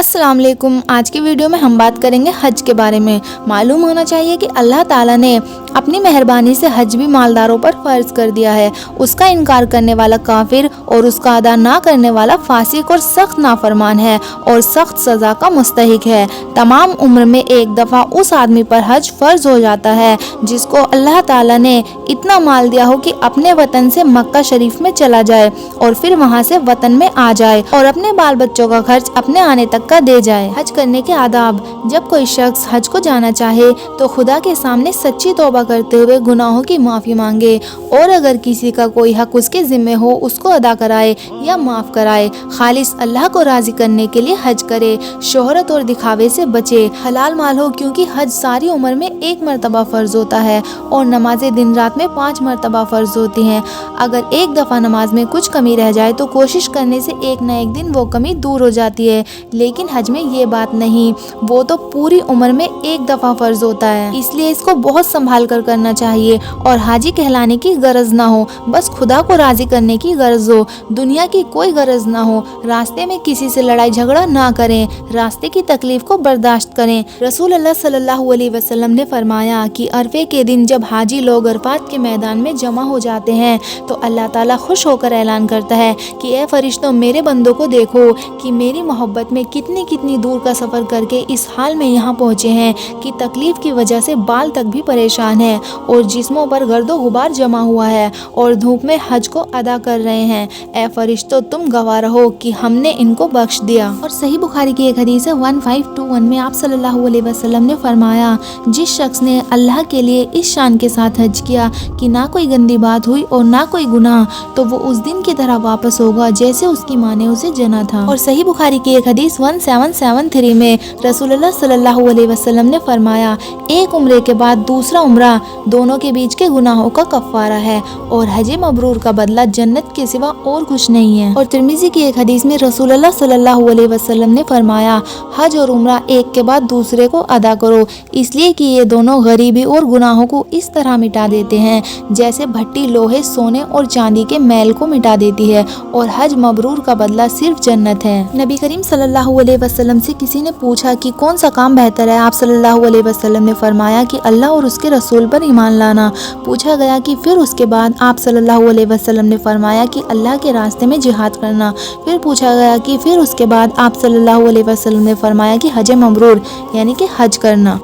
अस्सलाम वालेकुम। आज की वीडियो में हम बात करेंगे हज के बारे में। मालूम होना चाहिए कि अल्लाह ताला ने अपनी मेहरबानी से हज भी मालदारों पर फर्ज कर दिया है। उसका इनकार करने वाला काफिर और उसका अदा ना करने वाला फासिक और सख्त नाफरमान है और सख्त सजा का मुस्तहिक है। तमाम उम्र में एक दफा उस आदमी पर हज फर्ज हो जाता है जिसको अल्लाह ताला ने इतना माल दिया हो कि अपने वतन से मक्का शरीफ में चला जाए और फिर वहाँ से वतन में आ जाए और अपने बाल बच्चों का खर्च अपने आने तक का दे जाए। हज करने के आदाब। जब कोई शख्स हज को जाना चाहे तो खुदा के सामने सच्ची तौबा करते हुए गुनाहों की माफ़ी मांगे और अगर किसी का कोई हक उसके जिम्मे हो उसको अदा कराए या माफ़ कराए। खालिस अल्लाह को राज़ी करने के लिए हज करे। शोहरत और दिखावे से बचे। हलाल माल हो, क्योंकि हज सारी उम्र में एक मरतबा फ़र्ज होता है और नमाजें दिन रात में 5 मरतबा फ़र्ज होती हैं। अगर एक दफ़ा नमाज में कुछ कमी रह जाए तो कोशिश करने से एक न एक दिन वो कमी दूर हो जाती है, लेकिन हज में ये बात नहीं, वो तो पूरी उम्र में एक दफ़ा फ़र्ज होता है। इसलिए इसको बहुत संभाल कर करना चाहिए और हाजी कहलाने की गरज ना हो, बस खुदा को राज़ी करने की गरज हो, दुनिया की कोई गरज ना हो। रास्ते में किसी से लड़ाई झगड़ा ना करें, रास्ते की तकलीफ को बर्दाश्त करें। रसूल अल्लाह सल्लल्लाहु अलैहि वसल्लम ने फरमाया कि अरफे के दिन जब हाजी लोग अरफात के मैदान में जमा हो जाते हैं तो अल्लाह ताला खुश होकर ऐलान करता है कि ए फरिश्तों, मेरे बंदों को देखो कि मेरी मोहब्बत में कितनी कितनी दूर का सफ़र करके इस हाल में यहाँ पहुँचे हैं कि तकलीफ़ की वजह से बाल तक भी परेशान हैं और जिस्मों पर गर्दो गुबार जमा हुआ है और धूप में हज को अदा कर रहे हैं। ए फरिश्तों, तुम गवाह रहो कि हमने इनको बख्श दिया। और सही बुखारी की एक हदीस है 1521 में आप सल्लल्लाहु अलैहि वसल्लम ने फरमाया, जिस शख्स ने अल्लाह के लिए इस शान के साथ हज किया कि ना कोई गंदी बात हुई और ना कोई गुनाह, तो वो उस दिन की तरह वापस होगा जैसे उसकी माँ ने उसे जना था। और सही बुखारी की एक हदीस 1773 में रसूलुल्लाह सल्लल्लाहु अलैहि वसल्लम ने फरमाया, एक उम्रे के बाद दूसरा उम्रा दोनों के बीच के गुनाहों का कफ़ारा है और हज मबरूर का बदला जन्नत के सिवा और कुछ नहीं है। और तिर्मिज़ी की एक हदीस में रसूलुल्लाह सल्लल्लाहु अलैहि वसल्लम ने फरमाया, हज और उम्रा एक के बाद दूसरे को अदा करो, इसलिए कि ये दोनों गरीबी और गुनाहों को इस तरह मिटा देते हैं जैसे भट्टी लोहे, सोने और चांदी के मैल को मिटा देती है, और हज मबरूर का बदला सिर्फ जन्नत है। नबी करीम सल्लल्लाहु अलैहि वसल्लम से किसी ने पूछा कि कौन सा काम बेहतर है। आप सल्लल्लाहु अलैहि वसल्लम ने फरमाया कि अल्लाह और उसके रसूल पर ईमान लाना। पूछा गया कि फिर उसके बाद। आप सल्लल्लाहु अलैहि वसल्लम ने फरमाया कि अल्लाह के रास्ते में जिहाद करना। फिर पूछा गया कि फिर उसके बाद। आप सल्लल्लाहु अलैहि वसल्लम ने फरमाया कि हज मबरूर यानी कि हज करना।